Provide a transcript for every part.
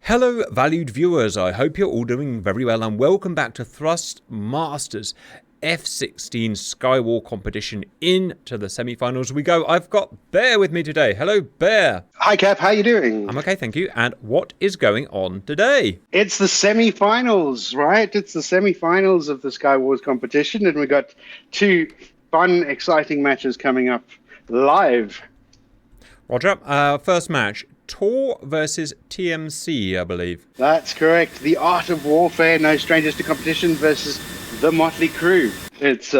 Hello valued viewers, I hope you're all doing very well and welcome back to Thrustmasters F-16 Skywar competition. Into the semi-finals we go. I've got Bear with me today. Hello Bear. Hi Cap, how you doing? I'm okay, thank you. And what is going on today? It's the semi-finals, right? It's the semi-finals of the Skywars competition and we've got two fun, exciting matches coming up live. Roger. First match. TORO versus TMC, I believe. That's correct. The Art of Warfare, No Strangers to Competition versus the Motley Crew. It's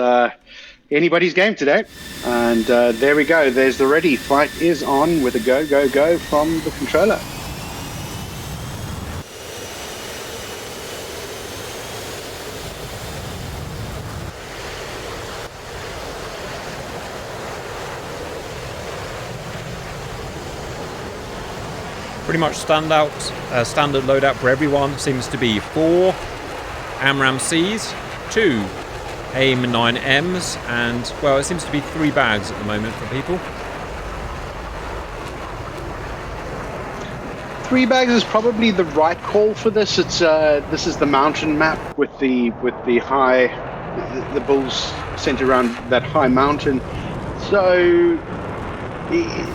anybody's game today. And there we go. There's the ready. Fight is on with a go, go, go from the controller. Pretty much standard loadout for everyone seems to be 4 AMRAAM Cs, 2 AIM 9Ms, and well, it seems to be 3 bags at the moment for people. 3 bags is probably the right call for this. It's this is the mountain map with the high, the bulls centered around that high mountain. So,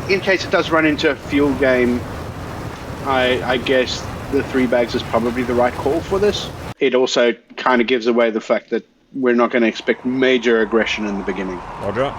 in case it does run into a fuel game, I guess the 3 bags is probably the right call for this. It also kind of gives away the fact that we're not going to expect major aggression in the beginning. Roger.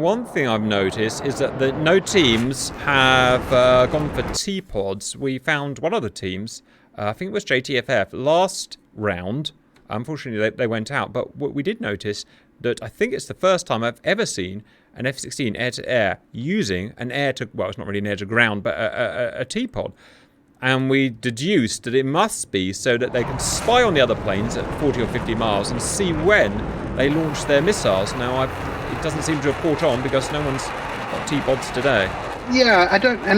One thing I've noticed is that no teams have gone for T-pods. We found one of the teams, I think it was JTFF, last round. Unfortunately, they went out. But what we did notice that I think it's the first time I've ever seen an F-16 air-to-air using an air-to... well, it's not really an air-to-ground, but a T-pod. And we deduced that it must be so that they can spy on the other planes at 40 or 50 miles and see when they launch their missiles. Now, it doesn't seem to have caught on because no one's got T-pods today. Yeah, I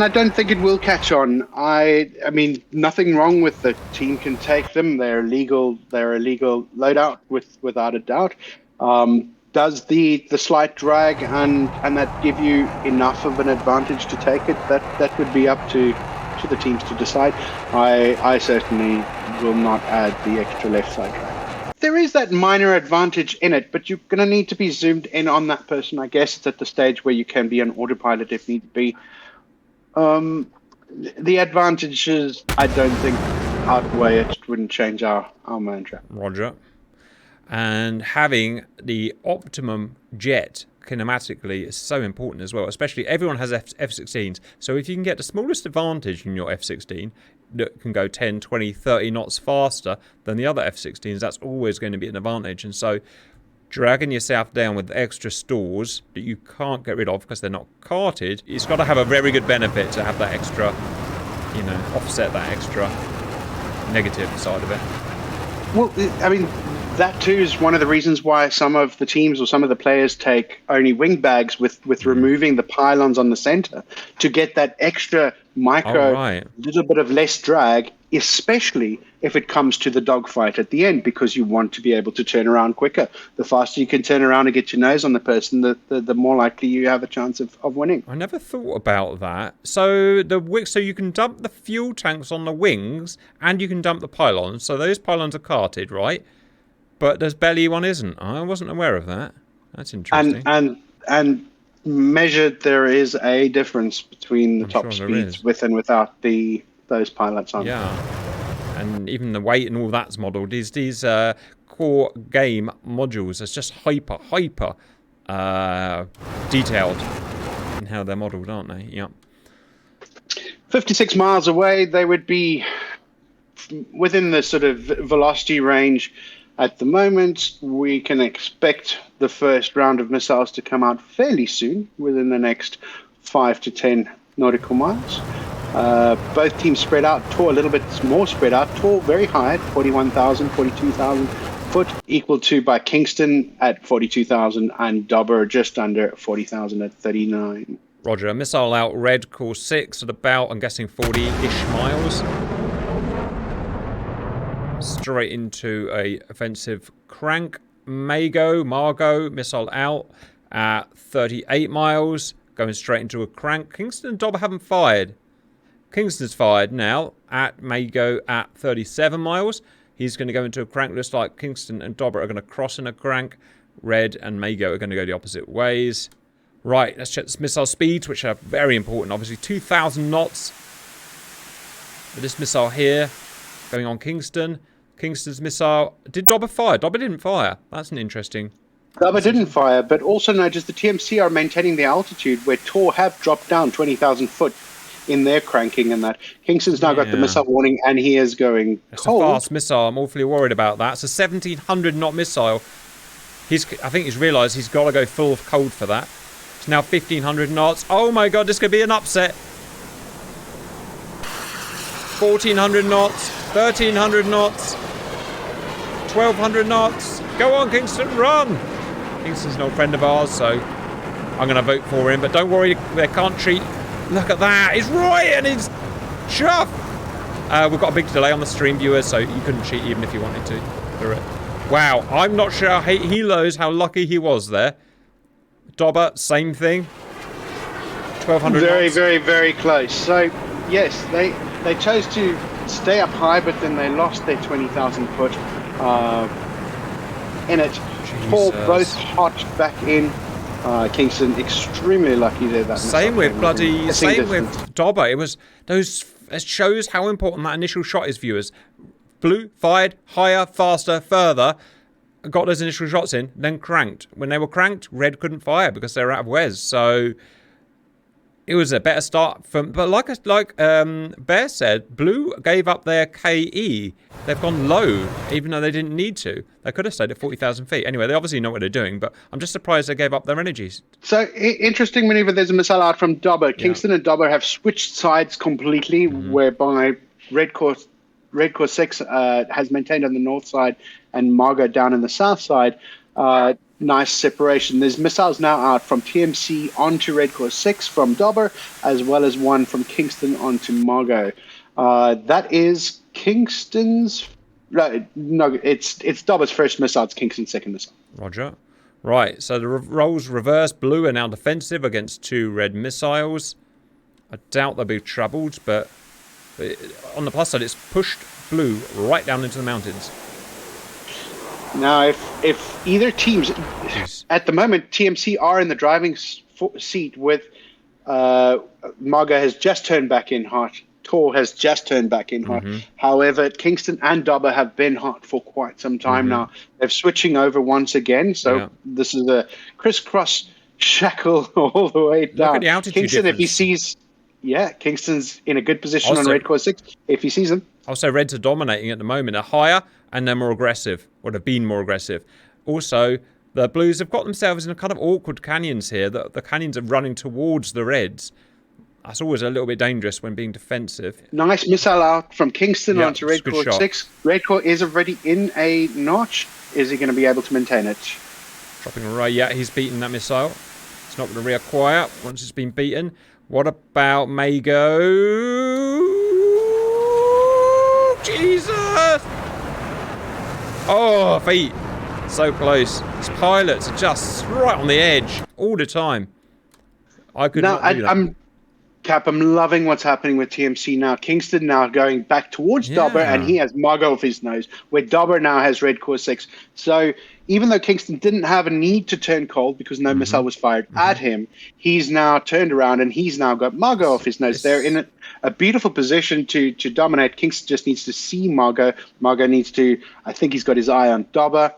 don't think it will catch on. I mean, nothing wrong with the team can take them. They're legal loadout without a doubt. Does the slight drag and that give you enough of an advantage to take it? That would be up to the teams to decide. I certainly will not add the extra left side drag. There is that minor advantage in it, but you're going to need to be zoomed in on that person. I guess it's at the stage where you can be on autopilot if need be. The advantages, I don't think, outweigh it. It wouldn't change our mantra. Roger. And having the optimum jet kinematically is so important as well, especially everyone has F-16s. So if you can get the smallest advantage in your F-16 that can go 10, 20, 30 knots faster than the other F-16s, that's always going to be an advantage. And so dragging yourself down with extra stores that you can't get rid of because they're not carted, it's got to have a very good benefit to have that extra, you know, offset that extra negative side of it. Well, I mean, that too is one of the reasons why some of the teams or some of the players take only wing bags with removing the pylons on the center to get that extra micro little bit of less drag, especially if it comes to the dogfight at the end, because you want to be able to turn around quicker. The faster you can turn around and get your nose on the person, the more likely you have a chance of winning. I never thought about that. So you can dump the fuel tanks on the wings and you can dump the pylons. So those pylons are carted, right? But there's belly one isn't. I wasn't aware of that. That's interesting. And measured, there is a difference between the top speeds with and without those pilots on. Yeah, and even the weight and all that's modelled. These core game modules are just hyper detailed in how they're modelled, aren't they? Yeah. 56 miles away, they would be within the sort of velocity range. At the moment, we can expect the first round of missiles to come out fairly soon, within the next 5 to 10 nautical miles. Both teams spread out. TORO a little bit more spread out. TORO very high at 41,000, 42,000 foot, equal to by Kingston at 42,000 and Dobber just under 40,000 at 39. Roger. A missile out red, course 6 at about, I'm guessing, 40-ish miles. Straight into a offensive crank. Margot missile out at 38 miles. going straight into a crank. Kingston and Dobber haven't fired. Kingston's fired now may go at 37 miles. He's going to go into a crank. Looks like Kingston and Dobber are going to cross in a crank. Red and Mago are going to go the opposite ways. Right, let's check the missile speeds, which are very important. Obviously, 2,000 knots for this missile here. Going on Kingston. Kingston's missile. Did Dobber fire? Dobber didn't fire. That's an interesting... Dobber didn't fire, but also notice the TMC are maintaining the altitude where TOR have dropped down 20,000 foot in their cranking and that. Kingston's now got the missile warning and he is going cold. It's a fast missile. I'm awfully worried about that. It's a 1,700 knot missile. I think he's realised he's got to go full of cold for that. It's now 1,500 knots. Oh my god, this could be an upset. 1,400 knots. 1,300 knots. 1,200 knots. Go on, Kingston, run! Kingston's an old friend of ours, so I'm going to vote for him. But don't worry, they can't cheat. Look at that. It's Roy and he's chuff. We've got a big delay on the stream, viewers, so you couldn't cheat even if you wanted to. Wow, I'm not sure he knows how lucky he was there. Dobber, same thing. 1,200 Very, knots. very, very close. So, yes, they chose to stay up high, but then they lost their 20,000 foot in it. Paul both hot back in. Kingston extremely lucky there. That same with with Dobber. It shows how important that initial shot is, viewers. Blue fired higher, faster, further, got those initial shots in, then cranked. When they were cranked, Red couldn't fire because they were out of Wes. So it was a better start but like Bear said, Blue gave up their KE. They've gone low, even though they didn't need to. They could have stayed at 40,000 feet. Anyway, they obviously know what they're doing, but I'm just surprised they gave up their energies. So, interesting maneuver. There's a missile out from Dobber. Kingston and Dobber have switched sides completely, whereby Red Corps 6 has maintained on the north side and Margot down in the south side. Nice separation. There's missiles now out from TMC onto Red Corps 6 from Dobber, as well as one from Kingston onto Margot. That is Kingston's... No, it's Dobber's first missile. It's Kingston's second missile. Roger. Right, so the roles reverse. Blue are now defensive against 2 red missiles. I doubt they'll be troubled, but on the plus side, it's pushed Blue right down into the mountains. Now, if either teams... At the moment, TMC are in the driving seat with... Margot has just turned back in hot. Tor has just turned back in hot. However, Kingston and Dobber have been hot for quite some time now. They're switching over once again, so this is a crisscross shackle all the way down. Look at the altitude Kingston, difference. if he sees... Yeah, Kingston's in a good position on Red Corps 6, if he sees them. Also, Reds are dominating at the moment. They're higher and they're more aggressive, or they've been more aggressive. Also, the Blues have got themselves in a kind of awkward canyons here. The canyons are running towards the Reds. That's always a little bit dangerous when being defensive. Nice missile out from Kingston onto Red Corps 6. Red Corps is already in a notch. Is he going to be able to maintain it? Dropping right, yeah, he's beaten that missile. It's not going to reacquire once it's been beaten. What about Mago? Jesus! Oh, feet. So close. His pilots are just right on the edge all the time. I could not do that. I'm loving what's happening with TMC now. Kingston now going back towards Dobber, and he has Margot off his nose, where Dobber now has Red Corps 6. So even though Kingston didn't have a need to turn cold because no missile was fired at him, he's now turned around and he's now got Margot off his nose. They're in a beautiful position to dominate. Kingston just needs to see Margot. Margot needs to, I think he's got his eye on Dobber.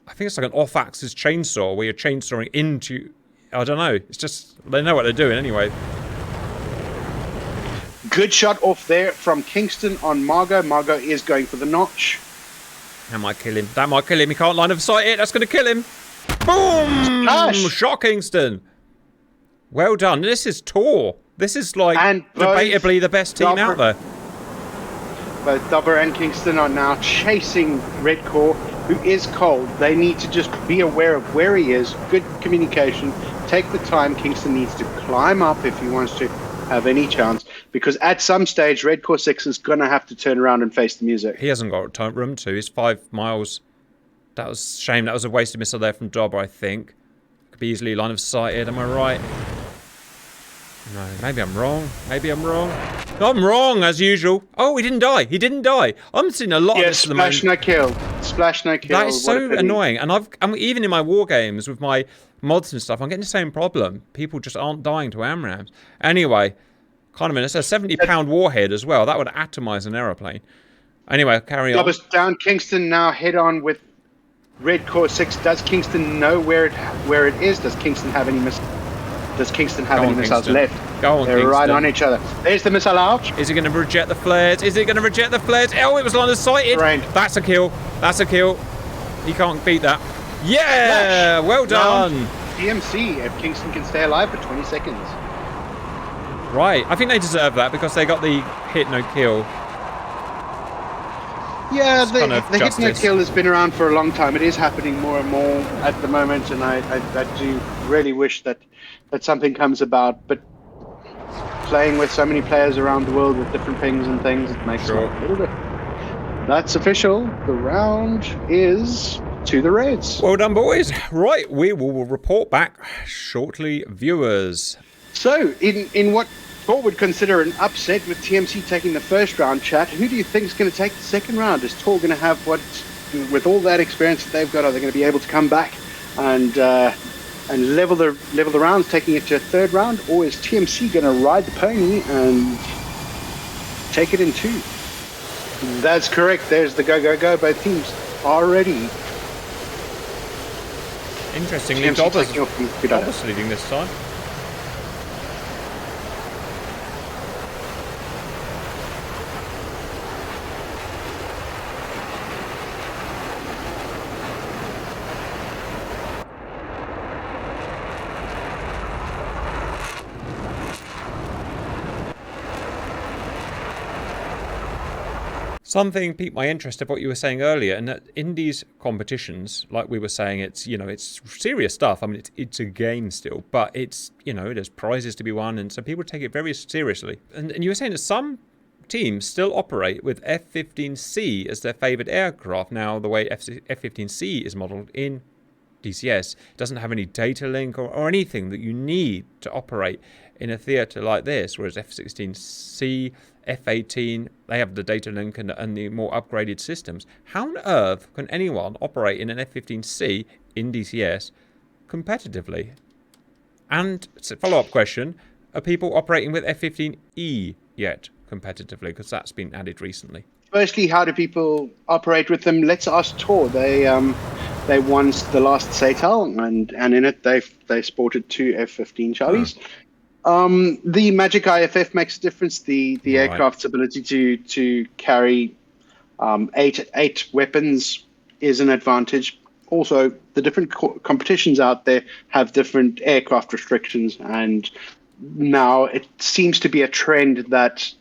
I think it's like an off-axis chainsaw where you're chainsawing into, I don't know. It's just, they know what they're doing anyway. Good shot off there from Kingston on Margot. Margot is going for the notch. That might kill him. That might kill him. He can't line of sight it. That's going to kill him. Boom! Shot Kingston. Well done. This is TOR. This is like debatably the best team out there. Both Dobber and Kingston are now chasing Red Corps, who is cold. They need to just be aware of where he is. Good communication. Take the time. Kingston needs to climb up if he wants to have any chance, because at some stage Red Corps 6 is going to have to turn around and face the music. He hasn't got room to. He's 5 miles. That was a shame. That was a wasted missile there from Dobber, I think. Could be easily line of sighted, am I right? No, maybe I'm wrong. Maybe I'm wrong. I'm wrong, as usual. Oh, he didn't die. He didn't die. I'm seeing a lot of this at the moment. Splash, no kill. Splash, no kill. That is so annoying. And I'm even in my war games with my mods and stuff, I'm getting the same problem. People just aren't dying to AMRAAMs. Anyway, kind of it's a 70-pound warhead as well. That would atomize an aeroplane. Anyway, carry on. Down. Kingston now head on with Red Core 6. Does Kingston know where it is? Does Kingston have any missiles left? Go on, They're Kingston. right on each other. There's the missile out. Is he going to reject the flares? Is he going to reject the flares? Oh, it was line of sighted. Right. That's a kill. That's a kill. He can't beat that. Yeah! Flash. Well done. TMC, if Kingston can stay alive for 20 seconds. Right. I think they deserve that because they got the hit, no kill. Yeah, the hit no justice. kill has been around for a long time. It is happening more and more at the moment, and I do really wish that something comes about. But playing with so many players around the world with different pings and things, it makes it a little bit. That's official. The round is to the Reds. Well done, boys. Right, we will report back shortly, viewers. So, in what Tor would consider an upset with TMC taking the first round, chat, who do you think is going to take the second round? Is Tor going to have with all that experience that they've got, are they going to be able to come back and level the rounds, taking it to a third round, or is TMC going to ride the pony and take it in two? That's correct. There's the go. Both teams are ready. Interestingly, Dobbers leading this time. Something piqued my interest of what you were saying earlier, and that in these competitions, like we were saying, it's it's serious stuff. I mean, it's a game still, but it's there's prizes to be won, and so people take it very seriously. And you were saying that some teams still operate with F-15C as their favoured aircraft. Now, the way F-15C is modelled in DCS doesn't have any data link or anything that you need to operate in a theatre like this, whereas F-16C, F-18, they have the data link and the more upgraded systems. How on earth can anyone operate in an F-15C in DCS competitively? And follow-up question, are people operating with F-15E yet competitively? Because that's been added recently. Firstly, how do people operate with them? Let's ask Tor. They won the last SATEL, and in it they sported 2 F-15 Charlies. The Magic IFF makes a difference. The aircraft's ability to carry 8 weapons is an advantage. Also, the different competitions out there have different aircraft restrictions, and now it seems to be a trend that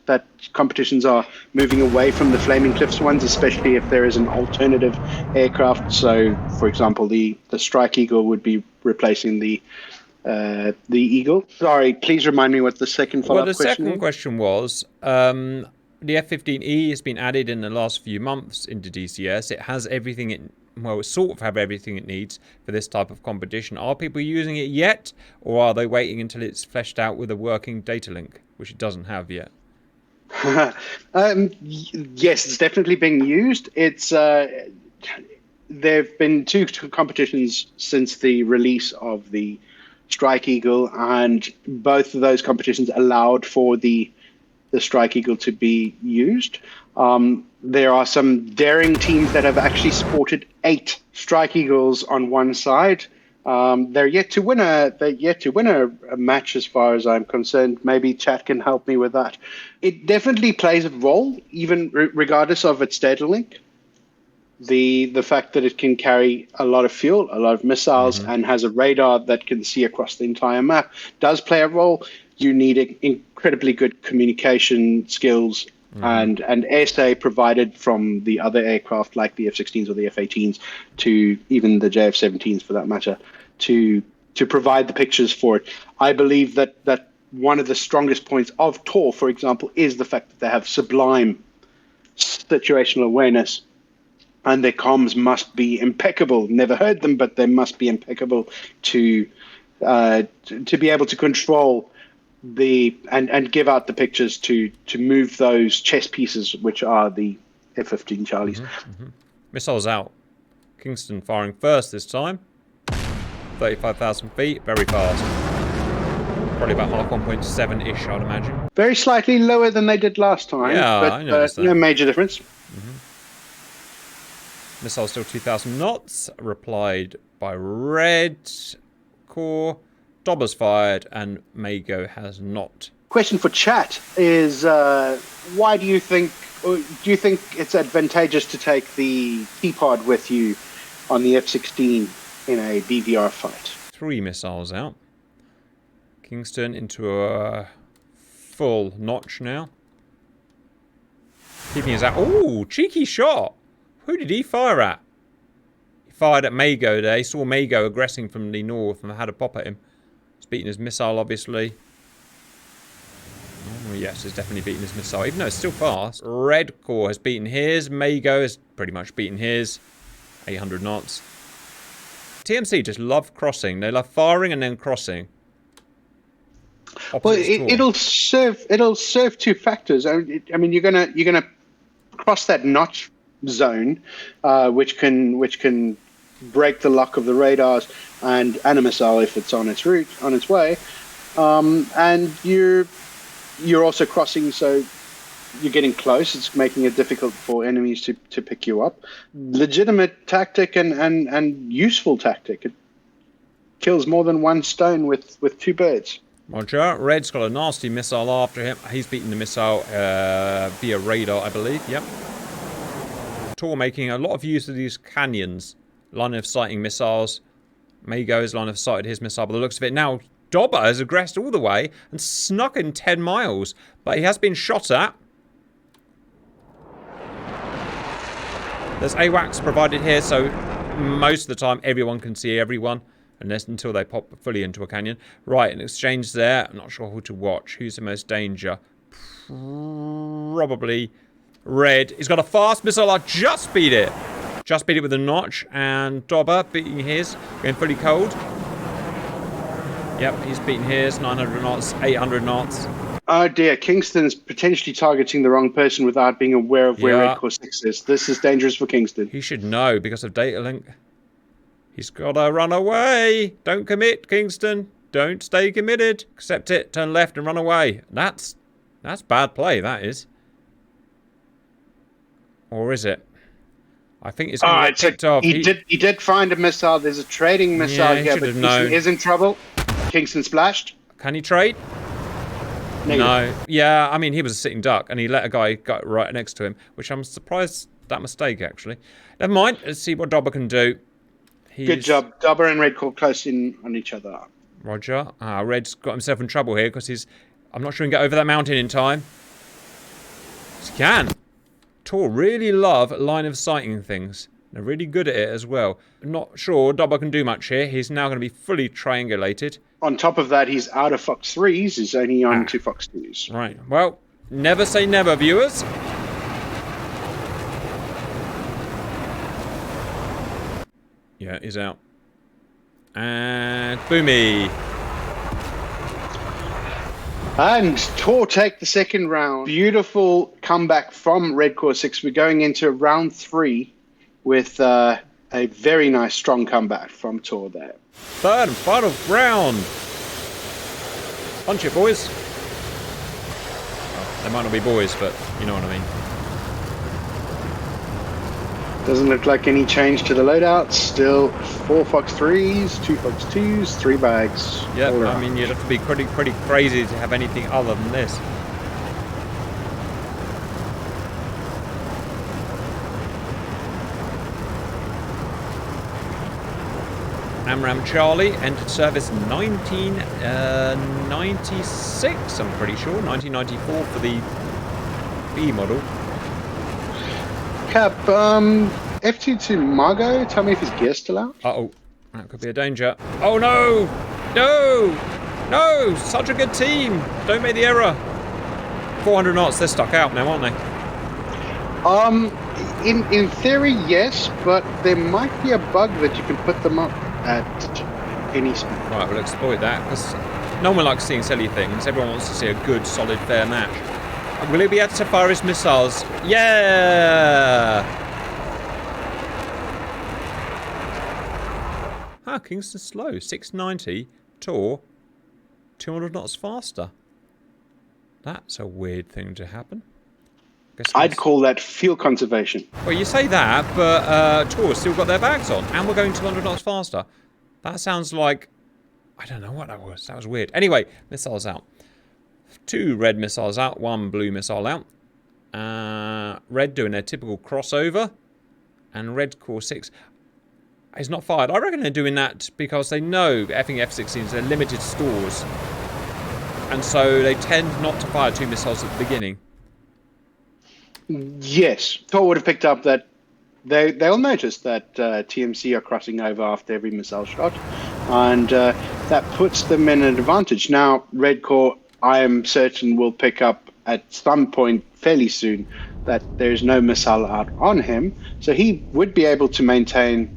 competitions are moving away from the Flaming Cliffs ones, especially if there is an alternative aircraft. So, for example, the Strike Eagle would be replacing the Eagle. Sorry, please remind me what the second follow-up question was. Well, the second question was, the F-15E has been added in the last few months into DCS. It has everything it sort of have everything it needs for this type of competition. Are people using it yet, or are they waiting until it's fleshed out with a working data link, which it doesn't have yet? Yes, it's definitely being used. It's there have been 2 competitions since the release of the Strike Eagle, and both of those competitions allowed for the Strike Eagle to be used. There are some daring teams that have actually sported 8 Strike Eagles on one side. They're yet to win a match, as far as I'm concerned. Maybe chat can help me with that. It definitely plays a role, even regardless of its data link. The fact that it can carry a lot of fuel, a lot of missiles, and has a radar that can see across the entire map does play a role. You need incredibly good communication skills and airstay provided from the other aircraft, like the F-16s or the F-18s, to even the JF-17s for that matter, to provide the pictures for it. I believe that one of the strongest points of Tor, for example, is the fact that they have sublime situational awareness, and their comms must be impeccable. Never heard them, but they must be impeccable to be able to control and give out the pictures to move those chess pieces, which are the F-15 Charlies. Missiles out. Kingston firing first this time. 35,000 feet, very fast. Probably about Mach 1.7-ish, I'd imagine. Very slightly lower than they did last time, Yeah, but I noticed that. no major difference. Missile still 2,000 knots. Replied by Red Corps. Dobber's fired and Mago has not. Question for chat is, why do you think it's advantageous to take the T-pod with you on the F-16 in a BVR fight? 3 missiles out. Kingston into a full notch now. Keeping his out. Oh, cheeky shot. Who did he fire at? He fired at Mago there. He saw Mago aggressing from the north and had a pop at him. He's beating his missile, obviously. Oh, yes, he's definitely beating his missile, even though it's still fast. Red Corps has beaten his. Mago has pretty much beaten his. 800 knots. TMC just love crossing. They love firing and then crossing. Well, it'll serve two factors. I mean, you're gonna cross that notch zone, which can break the lock of the radars and a missile if it's on its way, and you're also crossing, so you're getting close. It's making it difficult for enemies to pick you up. Legitimate tactic and useful tactic. It kills more than one stone with 2 birds. Roger. Red's got a nasty missile after him. He's beaten the missile via radar, I believe. Yep. TORO making a lot of use of these canyons. Line of sighting missiles. Mago's line of sighted his missile. By the looks of it now, Dobber has aggressed all the way and snuck in 10 miles. But he has been shot at. There's AWACS provided here, so most of the time everyone can see everyone. Until they pop fully into a canyon. Right, an exchange there. I'm not sure who to watch. Who's the most danger? Probably Red. He's got a fast missile. I just beat it. Just beat it with a notch. And Dobber beating his. Going fully cold. Yep, he's beating his. 900 knots, 800 knots. Oh dear, Kingston's potentially targeting the wrong person without being aware of where Red Corps 6 is. This is dangerous for Kingston. He should know because of data link. He's got to run away. Don't commit, Kingston. Don't stay committed. Accept it. Turn left and run away. That's bad play, that is. Or is it? I think it's going to get picked off. He did find a missile. There's a trading missile here, but Kingston is in trouble. Kingston splashed. Can he trade? Negative. No. Yeah, I mean, he was a sitting duck, and he let a guy go right next to him, which I'm surprised that mistake, actually. Never mind. Let's see what Dobber can do. Good job. Dobber and Red Corps close in on each other. Roger. Red's got himself in trouble here because I'm not sure he can get over that mountain in time. Yes, he can. TORO really love line of sighting things. They're really good at it as well. I'm not sure Dobber can do much here. He's now going to be fully triangulated. On top of that, he's out of Fox 3s. He's only on 2 Fox 2s. Right. Well, never say never, viewers. Yeah, he's out. And boomy. And TORO take the second round. Beautiful comeback from Red Corps 6. We're going into round 3 with a very nice, strong comeback from TORO there. Third and final round. Punch it, boys. Well, they might not be boys, but you know what I mean. Doesn't look like any change to the loadouts. Still 4 Fox 3s, 2 Fox 2s, 3 bags. Yeah, I mean, you'd have to be pretty crazy to have anything other than this. AMRAAM Charlie entered service 1996, I'm pretty sure. 1994 for the B model. Cap, F-22 Margot, tell me if his gear's still out. Uh-oh, that could be a danger. Oh no! No! No! Such a good team! Don't make the error. 400 knots, they're stuck out now, aren't they? In theory, yes, but there might be a bug that you can put them up at any speed. Right, we'll exploit that, because No one likes seeing silly things. Everyone wants to see a good, solid, fair match. Will he be able to fire his missiles? Yeah! Ah, Kingston's slow. 690. TOR. 200 knots faster. That's a weird thing to happen. I'd call that fuel conservation. Well, you say that, but TOR's still got their bags on, and we're going 200 knots faster. That sounds like... I don't know what that was. That was weird. Anyway, missiles out. 2 red missiles out, 1 blue missile out. Red doing their typical crossover. And red core 6 is not fired. I reckon they're doing that because they know effing F-16s are limited stores. And so they tend not to fire 2 missiles at the beginning. Yes. TOR would have picked up that they'll notice that TMC are crossing over after every missile shot. And that puts them in an advantage. Now, Red Corps, I am certain, will pick up at some point fairly soon that there's no missile out on him. So he would be able to maintain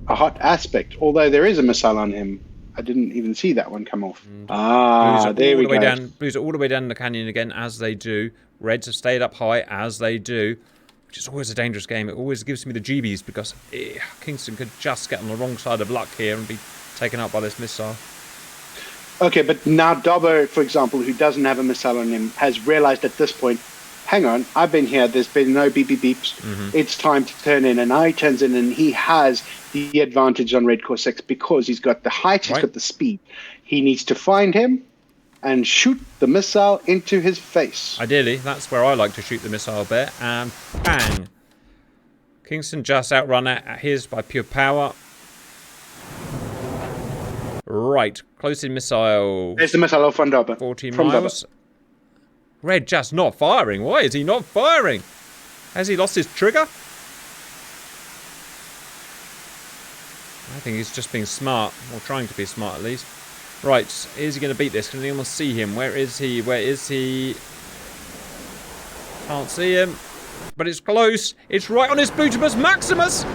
a hot aspect, although there is a missile on him. I didn't even see that one come off. There we go. Blues are all the way down the canyon again, as they do. Reds have stayed up high, as they do. Which is always a dangerous game. It always gives me the GBs because Kingston could just get on the wrong side of luck here and be taken out by this missile. Okay, but now Dobber, for example, who doesn't have a missile on him, has realized at this point, hang on, I've been here, there's been no beep beep beeps, it's time to turn in. And now he turns in and he has the advantage on Red Core 6 because he's got the height, he's got the speed. He needs to find him and shoot the missile into his face. Ideally, that's where I like to shoot the missile bear. And bang! Kingston just outrun at his by pure power. Right, close-in missile. There's the missile off on Dobber. 14 miles. Dobber. Red just not firing. Why is he not firing? Has he lost his trigger? I think he's just being smart, or trying to be smart at least. Right, is he going to beat this? Can anyone see him? Where is he? Where is he? Can't see him. But it's close. It's right on his Bootimus Maximus.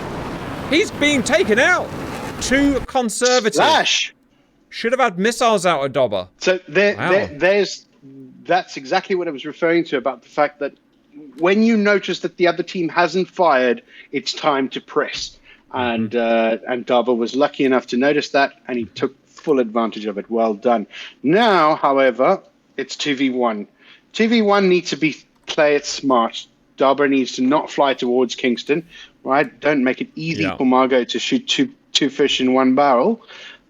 He's being taken out. Too conservative. Slash. Should have had missiles out of Dobber. So that's exactly what I was referring to about the fact that when you notice that the other team hasn't fired, it's time to press. And Dobber was lucky enough to notice that, and he took full advantage of it. Well done. Now, however, it's 2v1. 2v1 needs to play it smart. Dobber needs to not fly towards Kingston, right? Don't make it easy for Margot to shoot two fish in one barrel.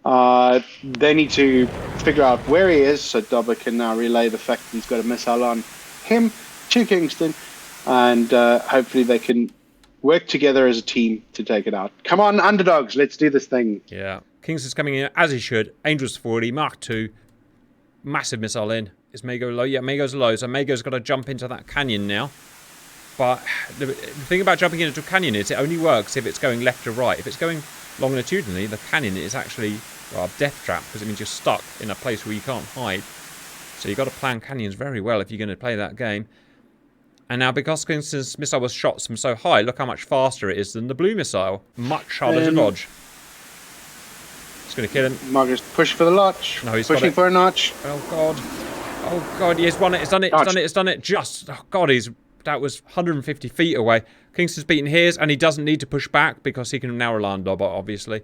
They need to figure out where he is, so Dobber can now relay the fact that he's got a missile on him to Kingston, and hopefully they can work together as a team to take it out. Come on, underdogs, let's do this thing. Yeah. Kingston's coming in as he should. Angels 40, Mark II. Massive missile in. Is Mago low? Yeah, Mago's low. So Mago's got to jump into that canyon now. But the thing about jumping into a canyon is it only works if it's going left to right. If it's going longitudinally, the canyon is actually a death trap because it means you're stuck in a place where you can't hide. So you've got to plan canyons very well if you're going to play that game. And now because Kingston's missile was shot from so high, look how much faster it is than the blue missile. Much harder to dodge. It's going to kill him. Marcus, push for the notch. No, he's pushing for a notch. Oh, God. Oh, God. He's won it. It's done it. It's done it. It's done it. Just. Oh, God. That was 150 feet away. Kingston's beaten his, and he doesn't need to push back because he can now rely on Dobber, obviously.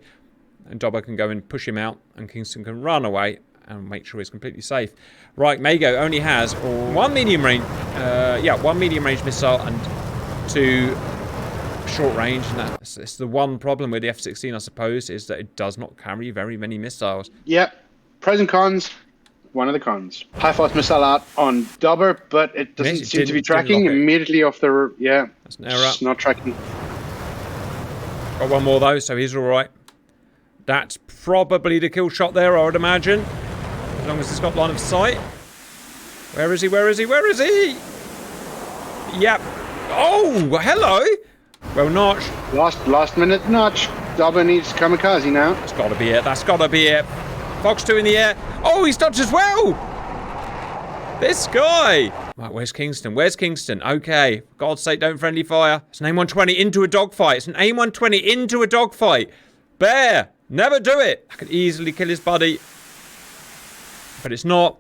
And Dobber can go and push him out, and Kingston can run away and make sure he's completely safe. Right, Mago only has one medium range. One medium range missile and 2 short range, and that's the one problem with the F-16, I suppose, is that it does not carry very many missiles. Yep. Pros and cons. One of the cons. High fast missile out on Dobber, but it doesn't seem to be tracking immediately off the... Yeah. That's an error. It's not tracking. Got one more though, so he's alright. That's probably the kill shot there, I would imagine. As long as it's got line of sight. Where is he? Where is he? Where is he? Yep. Oh, hello. Well, Notch. Last minute Notch. Dobber needs kamikaze now. That's got to be it. That's got to be it. Fox 2 in the air. Oh, he's dodged as well. This guy. Right, where's Kingston? Where's Kingston? Okay. For God's sake, don't friendly fire. It's an AIM-120 into a dogfight. It's an AIM-120 into a dogfight. Bear. Never do it. I could easily kill his buddy. But it's not.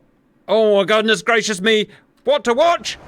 Oh, my goodness gracious me. What to watch?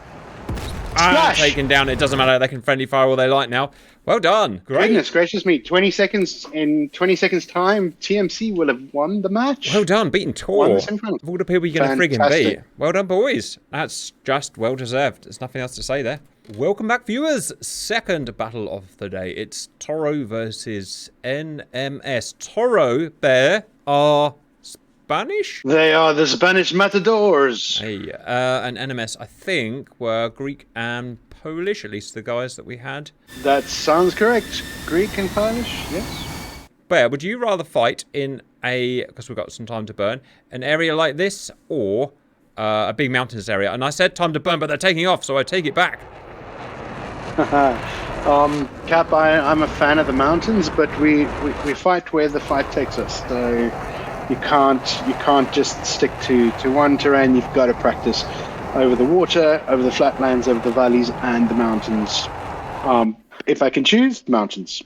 Splash! Taken down. It doesn't matter. They can friendly fire all they like now. Well done. Great. Goodness gracious me. 20 seconds. In 20 seconds time, TMC will have won the match. Well done. Beating Toro. Of all the people you're going to friggin' beat. Well done, boys. That's just well deserved. There's nothing else to say there. Welcome back, viewers. Second battle of the day. It's Toro versus NMS. Toro, Bear, are Spanish? They are the Spanish matadors. Hey, and NMS, I think, were Greek and Polish, at least the guys that we had. That sounds correct. Greek and Polish, yes. Bear, would you rather fight in a, because we've got some time to burn, an area like this, or a big mountainous area? And I said time to burn, but they're taking off, so I take it back. Cap, I'm a fan of the mountains, but we fight where the fight takes us. So you can't just stick to one terrain. You've got to practice over the water, over the flatlands, over the valleys, and the mountains. If I can choose, mountains.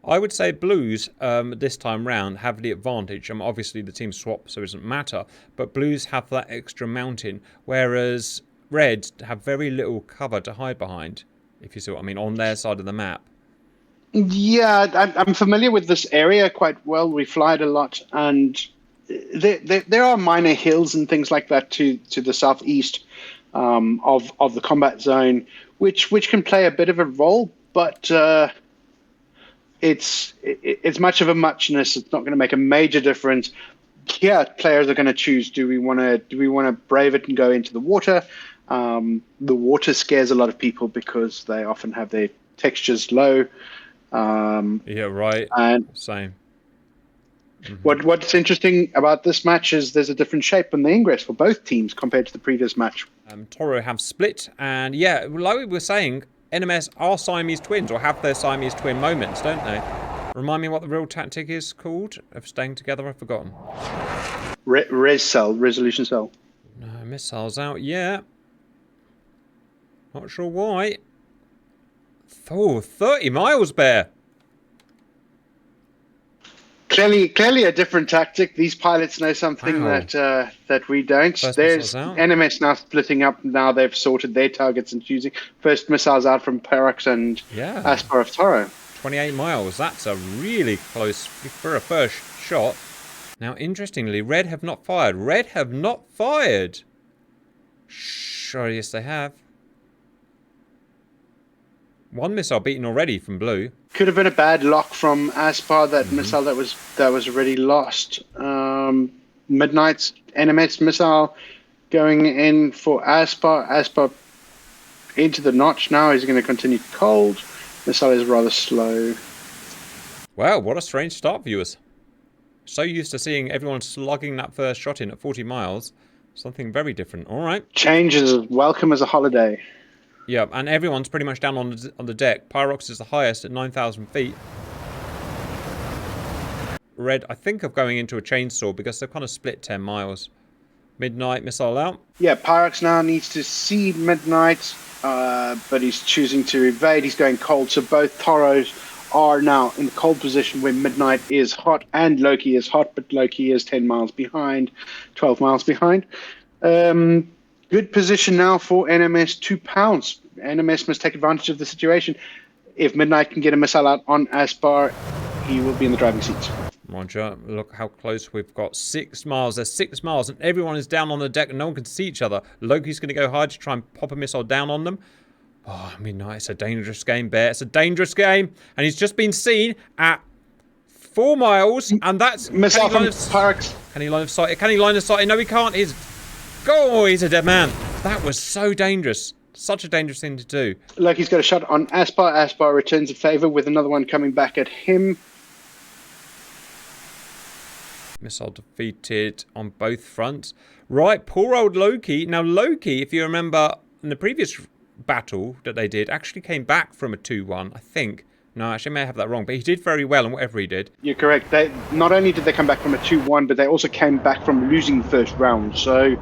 I would say Blues, this time round, have the advantage. Obviously, the team swap, so it doesn't matter. But Blues have that extra mountain, whereas Reds have very little cover to hide behind, if you see what I mean, on their side of the map. Yeah, I'm familiar with this area quite well. We fly it a lot, and there are minor hills and things like that to the southeast of the combat zone, which can play a bit of a role, but it's much of a muchness. It's not going to make a major difference. Yeah, players are going to choose: do we want to brave it and go into the water? The water scares a lot of people because they often have their textures low. Yeah, right. And same. Mm-hmm. What's interesting about this match is there's a different shape in the ingress for both teams compared to the previous match. Toro have split, and yeah, like we were saying, NMS are Siamese twins, or have their Siamese twin moments, don't they? Remind me what the real tactic is called of staying together. I've forgotten. Resolution cell. No missiles out yet. Not sure why. Oh, 30 miles, Bear. Clearly a different tactic. These pilots know something that we don't. There's NMS now splitting up. Now they've sorted their targets and choosing. First missiles out from Perox and Aspar of Toro. 28 miles. That's a really close for a first shot. Now, interestingly, Red have not fired. Red have not fired. Sure, yes, they have. One missile beaten already from Blue. Could have been a bad lock from Aspar, that missile that was already lost. Midnight's NMS missile going in for Aspar. Aspar into the notch now. He's going to continue cold. Missile is rather slow. Wow, what a strange start, viewers. So used to seeing everyone slugging that first shot in at 40 miles. Something very different. All right. Change is welcome as a holiday. Yeah, and everyone's pretty much down on the deck. Pyrox is the highest at 9,000 feet. Red, I think, of going into a chainsaw because they've kind of split 10 miles. Midnight missile out. Yeah, Pyrox now needs to see Midnight, but he's choosing to evade. He's going cold, so both Toros are now in the cold position where Midnight is hot and Loki is hot, but Loki is 10 miles behind, 12 miles behind. Good position now for NMS to pounce. NMS must take advantage of the situation. If Midnight can get a missile out on Aspar, he will be in the driving seats. Roger, look how close we've got. 6 miles. There's 6 miles, and everyone is down on the deck, and no one can see each other. Loki's going to go hard to try and pop a missile down on them. Oh, Midnight, it's a dangerous game, Bear. It's a dangerous game, and he's just been seen at 4 miles, and that's... Missile from Pyrox. Can he line of sight? Can he line of sight? No, he can't. He's a dead man. That was so dangerous. Such a dangerous thing to do. Loki's got a shot on Aspar. Aspar returns a favour with another one coming back at him. Missile defeated on both fronts. Right, poor old Loki. Now, Loki, if you remember, in the previous battle that they did, actually came back from a 2-1, I think. No, actually, I may have that wrong, but he did very well in whatever he did. You're correct. They not only did they come back from a 2-1, but they also came back from losing the first round. So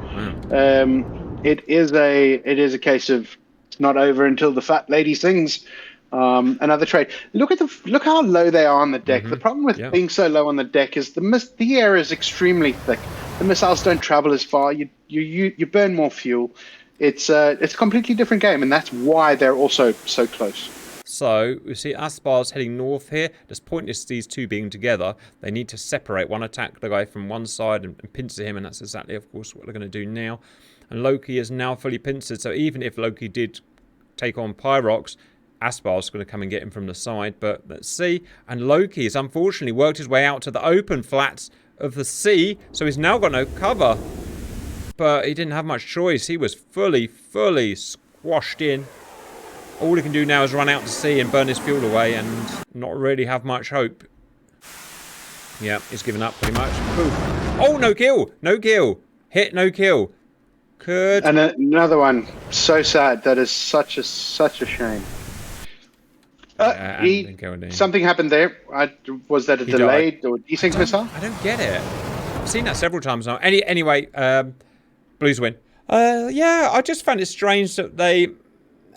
it is a case of it's not over until the fat lady sings. Another trade. Look how low they are on the deck. The problem with being so low on the deck is the air is extremely thick. The missiles don't travel as far. You burn more fuel. It's a completely different game, and that's why they're also so close. So, we see Aspar's heading north here. There's pointless these two being together. They need to separate. One attack the guy from one side and pincer him, and that's exactly, of course, what they're going to do now. And Loki is now fully pincered, so even if Loki did take on Pyrox, Aspar's going to come and get him from the side. But let's see. And Loki has unfortunately worked his way out to the open flats of the sea, so he's now got no cover. But he didn't have much choice. He was fully squashed in. All he can do now is run out to sea and burn his fuel away and not really have much hope. Yeah, he's given up pretty much. Ooh. Oh, no kill! No kill! Hit, no kill. Good. And another one. So sad. That is such a shame. Something happened there. Was that a delayed or desync missile? I don't get it. I've seen that several times now. Anyway, Blues win. Yeah, I just found it strange that they...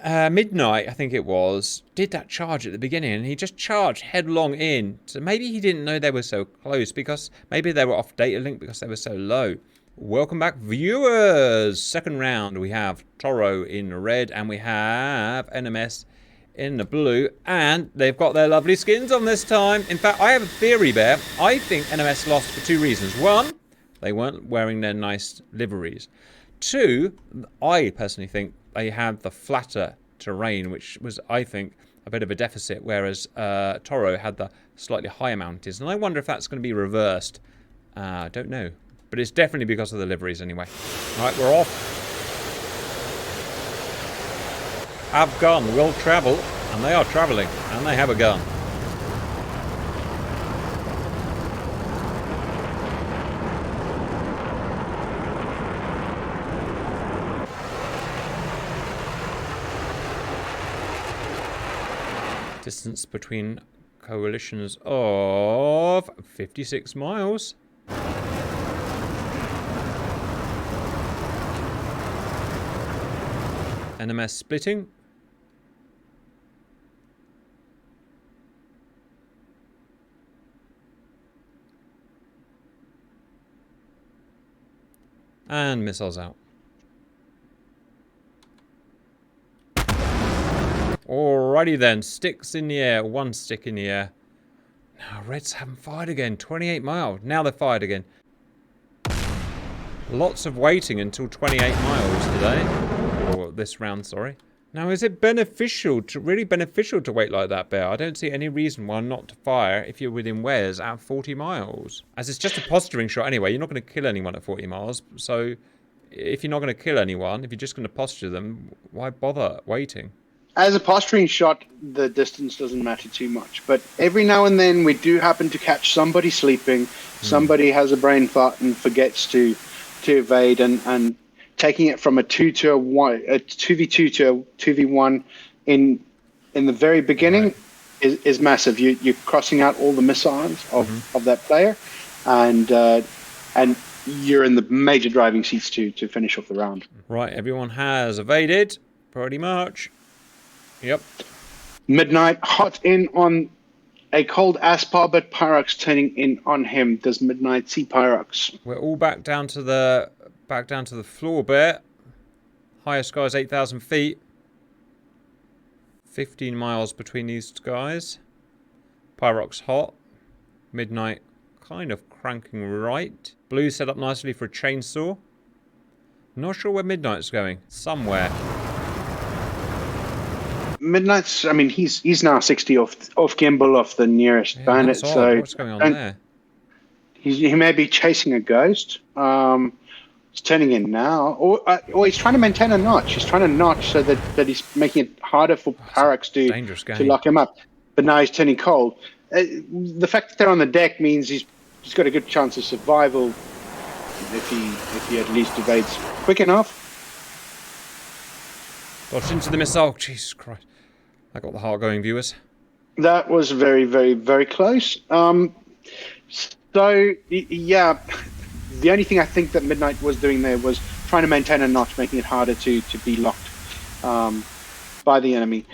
Midnight, I think it was, did that charge at the beginning, and he just charged headlong in. So maybe he didn't know they were so close, because maybe they were off data link because they were so low. Welcome back, viewers. Second round, we have Toro in red, and we have NMS in the blue, and they've got their lovely skins on this time. In fact, I have a theory there. I think NMS lost for two reasons. One, they weren't wearing their nice liveries. Two, I personally think they had the flatter terrain, which was, I think, a bit of a deficit, whereas Toro had the slightly higher mountains. And I wonder if that's going to be reversed. I don't know. But it's definitely because of the liveries anyway. All right, we're off. Have gun, will travel. And they are travelling. And they have a gun. Distance between coalitions of 56 miles. NMS splitting. And missiles out. Alrighty then, sticks in the air, one stick in the air. Now, Reds haven't fired again, 28 miles. Now they're fired again. Lots of waiting until 28 miles today. Or this round, sorry. Now, is it really beneficial to wait like that, Bear? I don't see any reason why not to fire if you're within Wares at 40 miles. As it's just a posturing shot anyway, you're not going to kill anyone at 40 miles. So, if you're not going to kill anyone, if you're just going to posture them, why bother waiting? As a posturing shot, the distance doesn't matter too much. But every now and then, we do happen to catch somebody sleeping. Somebody has a brain fart and forgets to evade. And taking it from a 2v2 to a 2v1 in the very beginning is massive. You're crossing out all the missiles of that player. And you're in the major driving seats to finish off the round. Right, everyone has evaded, pretty much. Yep. Midnight hot in on a cold Aspar, but Pyrox turning in on him. Does Midnight see Pyrox? We're all back down to the floor, Bear. Highest sky is 8,000 feet. 15 miles between these guys. Pyrox hot. Midnight kind of cranking right. Blue set up nicely for a chainsaw. Not sure where Midnight's going. Somewhere. Midnight's, I mean, he's now 60 off gimbal off the nearest bandit. So what's going on there? He may be chasing a ghost. He's turning in now, or he's trying to maintain a notch. He's trying to notch so that he's making it harder for Pyrox to lock him up. But now he's turning cold. The fact that they're on the deck means he's got a good chance of survival if he at least evades quick enough. Dodged into the missile. Jesus Christ. I got the heart going, viewers. That was very, very, very close. So, yeah, the only thing I think that Midnight was doing there was trying to maintain a notch, making it harder to be locked by the enemy.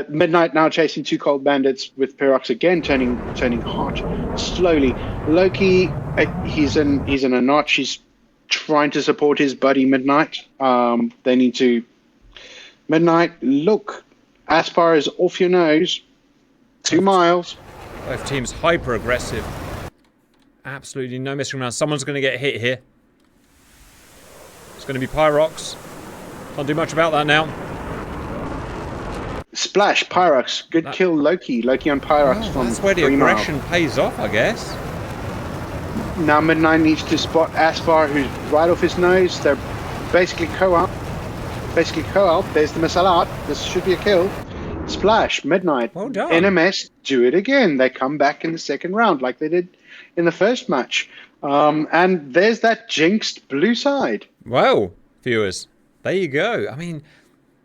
Midnight now chasing two cold bandits with Pyrox again turning hot slowly. Loki He's in a notch. He's trying to support his buddy Midnight. They need to. Midnight, look, Aspar is off your nose. 2 miles. Both teams hyper aggressive. Absolutely no messing around. Someone's going to get hit here. It's going to be Pyrox. Can't do much about that now. Splash, Pyrox. Good kill, Loki. Loki on Pyrox from that's where the aggression pays off, I guess. Now Midnight needs to spot Aspar, who's right off his nose. They're basically co-op. There's the missile out. This should be a kill. Splash, Midnight. Well done. NMS do it again. They come back in the second round like they did in the first match. And there's that jinxed blue side. Well, viewers, there you go. I mean,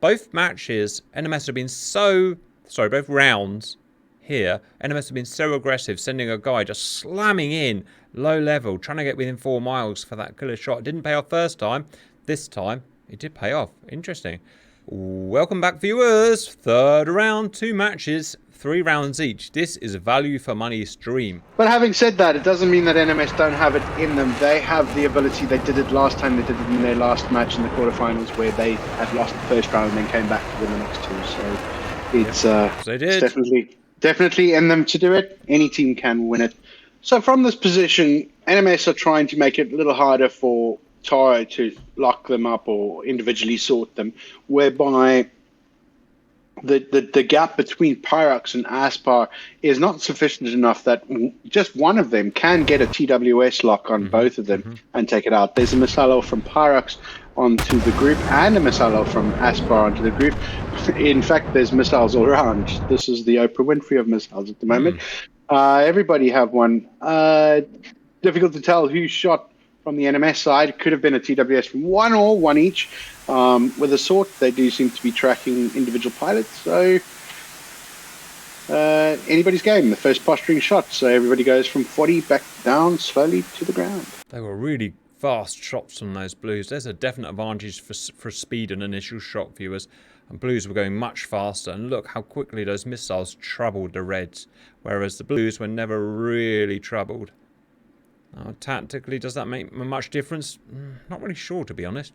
both matches, NMS have been both rounds here, NMS have been so aggressive, sending a guy just slamming in low level, trying to get within 4 miles for that killer shot. It didn't pay off first time. This time, it did pay off. Interesting. Welcome back, viewers. Third round, 2 matches, 3 rounds each. This is a value for money stream. But having said that, it doesn't mean that NMS don't have it in them. They have the ability. They did it last time. They did it in their last match in the quarterfinals, where they had lost the first round and then came back to win the next 2. So it's they did. It's definitely in them to do it. Any team can win it. So from this position, NMS are trying to make it a little harder for TORO to lock them up or individually sort them, whereby the gap between Pyrox and Aspar is not sufficient enough that just one of them can get a TWS lock on both of them and take it out. There's a missile from Pyrox onto the group and a missile from Aspar onto the group. In fact, there's missiles all around. This is the Oprah Winfrey of missiles at the moment. Everybody have one. Difficult to tell who shot from the NMS side. Could have been a TWS from one each. With a sort, they do seem to be tracking individual pilots. So anybody's game. The first posturing shot. So everybody goes from 40 back down slowly to the ground. They were really fast shots on those blues. There's a definite advantage for speed and initial shot, viewers. And blues were going much faster. And look how quickly those missiles troubled the reds. Whereas the blues were never really troubled. Tactically, does that make much difference? Not really sure, to be honest.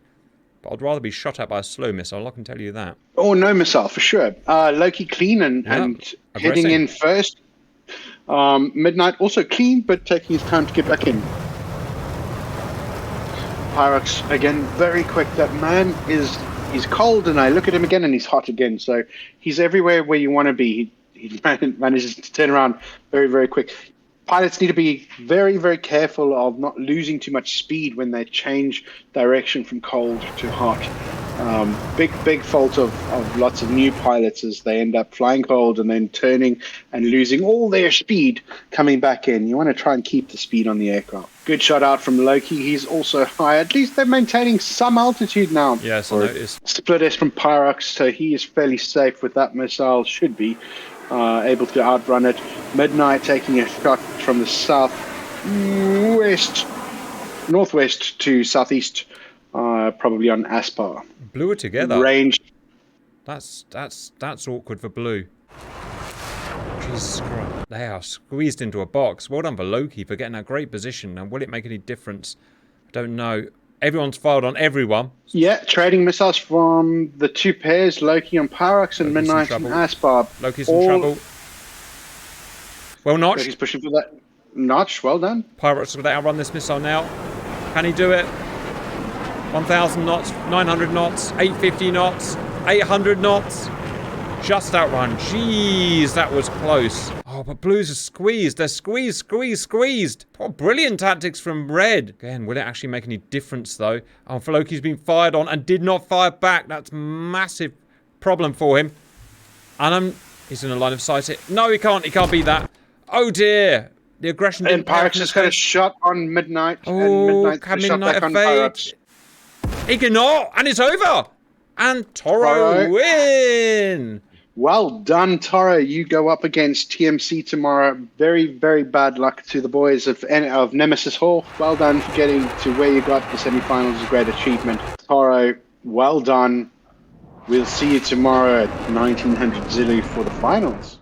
But I'd rather be shot at by a slow missile, I can tell you that. Oh, no missile, for sure. Loki clean and heading in first. Midnight also clean, but taking his time to get back in. Pyrox, again, very quick. That man he's cold, and I look at him again, and he's hot again. So he's everywhere where you want to be. He manages to turn around very, very quick. Pilots need to be very, very careful of not losing too much speed when they change direction from cold to hot. Big fault of lots of new pilots is they end up flying cold and then turning and losing all their speed coming back in. You want to try and keep the speed on the aircraft. Good shot out from Loki. He's also high. At least they're maintaining some altitude now. Yes, I noticed. Split S from Pyrox, so he is fairly safe with that missile. Should be able to outrun it. Midnight taking a shot from the northwest to southeast, probably on Aspar. Blue are together. Range. That's awkward for blue. Jesus Christ. They are squeezed into a box. Well done for Loki for getting that great position. And will it make any difference? I don't know. Everyone's fired on everyone. Yeah, trading missiles from the 2 pairs, Loki on Pyrox and Midnight on Aspar. Loki's in trouble. Well notched. Loki's pushing for that notch. Well done. Pyrox going to outrun this missile now. Can he do it? 1,000 knots, 900 knots, 850 knots, 800 knots. Just outrun. Jeez, that was close. Oh, but blues are squeezed. They're squeezed. Oh, brilliant tactics from red. Again, will it actually make any difference, though? Oh, Loki's been fired on and did not fire back. That's a massive problem for him. And he's in a line of sight here. No, he can't. He can't beat that. Oh, dear. The aggression didn't pay off. And Pyrox just got a shot on Midnight. Oh, and can Midnight evade? He cannot. And it's over. And TORO win. Well done, TORO. You go up against TMC tomorrow. Very, very bad luck to the boys of Nemesis Hall. Well done for getting to where you got. The semi-finals is a great achievement. TORO, well done. We'll see you tomorrow at 1900 Zulu for the finals.